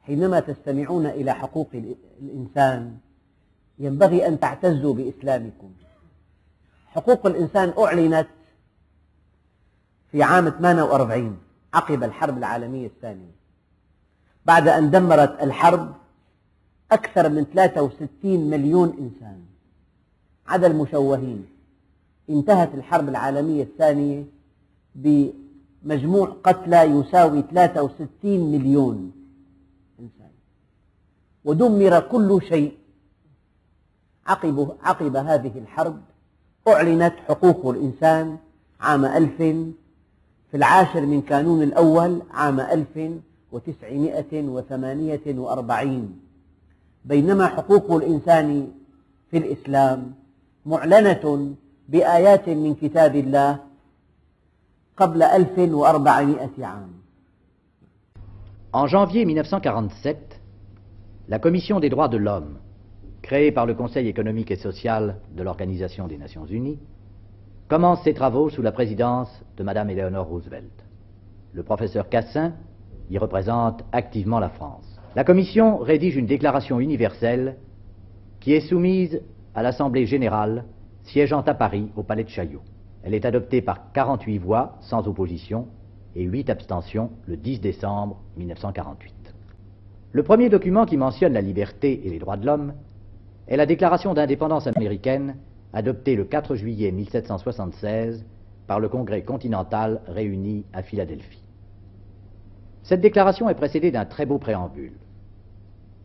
حينما تستمعون إلى حقوق الإنسان ينبغي أن تعتزوا بإسلامكم. حقوق الإنسان أعلنت في عام 48 عقب الحرب العالمية الثانية، بعد أن دمرت الحرب أكثر من 63 مليون إنسان عدا المشوهين. انتهت الحرب العالمية الثانية بمجموع قتلى يساوي 63 مليون إنسان، ودمر كل شيء. عقب هذه الحرب أعلنت حقوق الإنسان عام 1000 في 10 من كانون الأول عام 1948، بينما حقوق الإنسان في الإسلام معلنة بآيات من كتاب الله قبل 1400 عام. En janvier 1947, la Commission des droits de l'homme, créée par le Conseil économique et social de l'Organisation des Nations Unies, commence ses travaux sous la présidence de Madame Eleanor Roosevelt. Le professeur Cassin y représente activement la France. La Commission rédige une déclaration universelle qui est soumise à l'Assemblée générale siégeant à Paris au Palais de Chaillot. Elle est adoptée par 48 voix sans opposition et 8 abstentions le 10 décembre 1948. Le premier document qui mentionne la liberté et les droits de l'homme est la Déclaration d'indépendance américaine adoptée le 4 juillet 1776 par le Congrès continental réuni à Philadelphie. Cette déclaration est précédée d'un très beau préambule.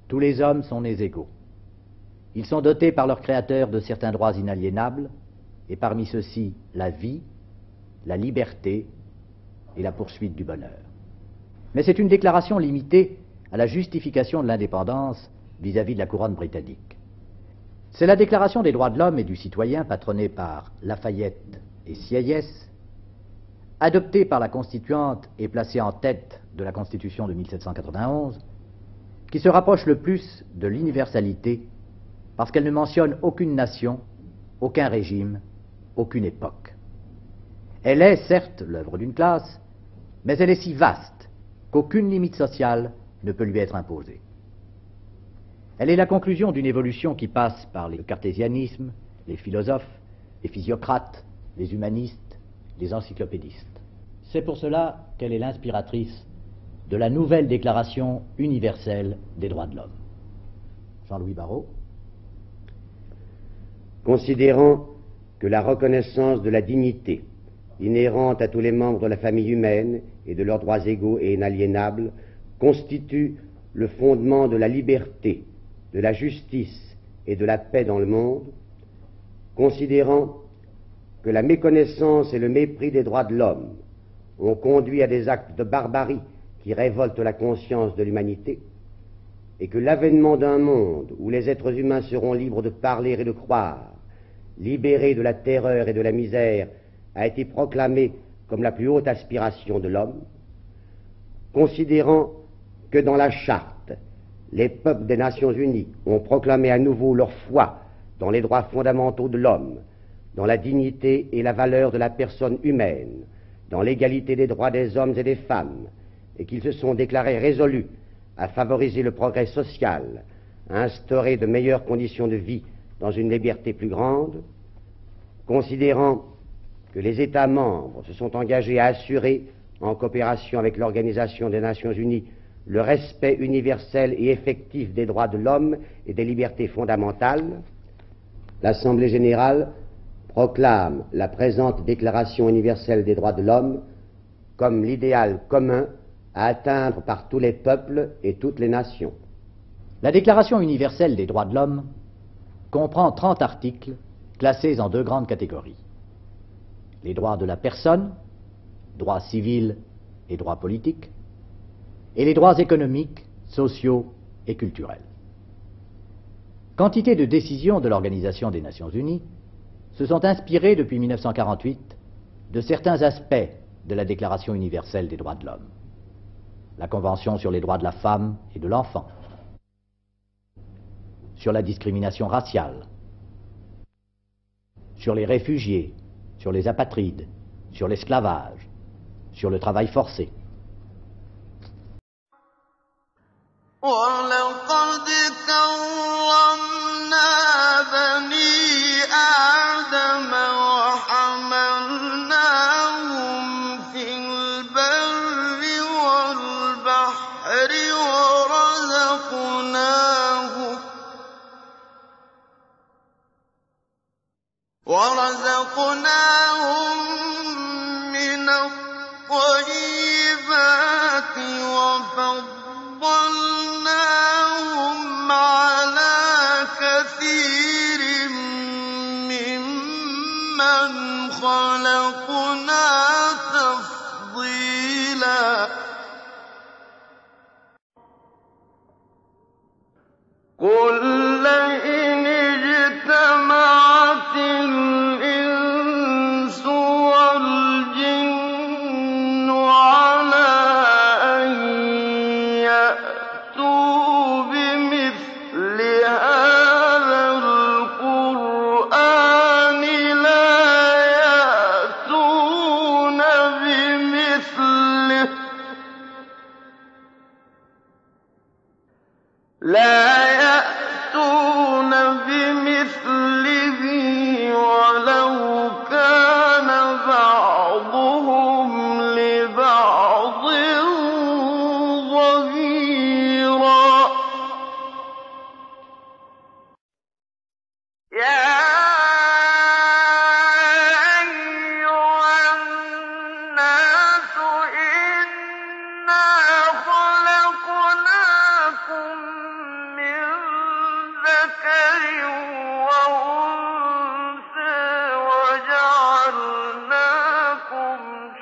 Tous les hommes sont nés égaux. Ils sont dotés par leur créateur de certains droits inaliénables, et parmi ceux-ci la vie, la liberté et la poursuite du bonheur. Mais c'est une déclaration limitée à la justification de l'indépendance vis-à-vis de la couronne britannique. C'est la Déclaration des droits de l'homme et du citoyen, patronnée par Lafayette et Sieyès, adoptée par la Constituante et placée en tête de la Constitution de 1791, qui se rapproche le plus de l'universalité parce qu'elle ne mentionne aucune nation, aucun régime, aucune époque. Elle est, certes, l'œuvre d'une classe, mais elle est si vaste qu'aucune limite sociale ne peut lui être imposée. Elle est la conclusion d'une évolution qui passe par le cartésianisme, les philosophes, les physiocrates, les humanistes, les encyclopédistes. C'est pour cela qu'elle est l'inspiratrice de la nouvelle Déclaration universelle des droits de l'homme. Jean-Louis Barrault. Considérant que la reconnaissance de la dignité inhérente à tous les membres de la famille humaine et de leurs droits égaux et inaliénables constitue le fondement de la liberté, de la justice et de la paix dans le monde, considérant que la méconnaissance et le mépris des droits de l'homme ont conduit à des actes de barbarie qui révoltent la conscience de l'humanité, et que l'avènement d'un monde où les êtres humains seront libres de parler et de croire, libérés de la terreur et de la misère, a été proclamé comme la plus haute aspiration de l'homme, considérant que dans la Charte, les peuples des Nations Unies ont proclamé à nouveau leur foi dans les droits fondamentaux de l'homme, dans la dignité et la valeur de la personne humaine, dans l'égalité des droits des hommes et des femmes, et qu'ils se sont déclarés résolus à favoriser le progrès social, à instaurer de meilleures conditions de vie dans une liberté plus grande, considérant que les États membres se sont engagés à assurer, en coopération avec l'Organisation des Nations Unies, le respect universel et effectif des droits de l'homme et des libertés fondamentales, l'Assemblée générale proclame la présente Déclaration universelle des droits de l'homme comme l'idéal commun à atteindre par tous les peuples et toutes les nations. La Déclaration universelle des droits de l'homme comprend 30 articles classés en 2 grandes catégories. Les droits de la personne, droits civils et droits politiques, et les droits économiques, sociaux et culturels. Quantité de décisions de l'Organisation des Nations Unies se sont inspirées depuis 1948 de certains aspects de la Déclaration universelle des droits de l'homme. La Convention sur les droits de la femme et de l'enfant, sur la discrimination raciale, sur les réfugiés, sur les apatrides, sur l'esclavage, sur le travail forcé. وَلَقَدْ كَرَّمْنَا بَنِي آدَمَ وَحَمَلْنَاهُمْ فِي الْبَرِّ وَالْبَحْرِ وَرَزَقْنَاهُم مِّنَ الطَّيِّبَاتِ وَفَضَّلْنَاهُمْ عَلَىٰ كَثِيرٍ مِّمَّنْ خَلَقْنَا تَفْضِيلًا قُل لَّئِنِ اجْتَمَعَتِ الْإِنسُ وَالْجِنُّ عَلَىٰ أَن يَأْتُوا بِمِثْلِ هَٰذَا الْقُرْآنِ لا يأتون بمثله وَلَوْ كَانَ بَعْضُهُمْ لِبَعْضٍ ظَهِيرًا يَا أَيُّهَا النَّاسُ إِنَّا خَلَقْنَاكُم مِّن ذَكَرٍ وَأُنثَىٰ وَجَعَلْنَاكُمْ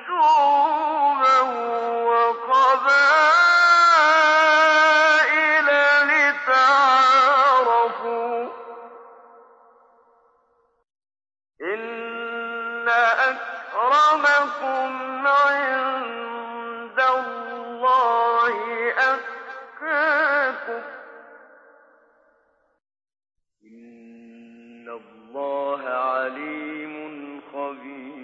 شُعُوبًا وَقَبَائِلَ لِتَعَارَفُوا ۚ إِنَّ أَكْرَمَكُمْ عِندَ اللَّهِ أَتْقَاكُمْ ۚ إِنَّ اللَّهَ عَلِيمٌ خَبِيرٌ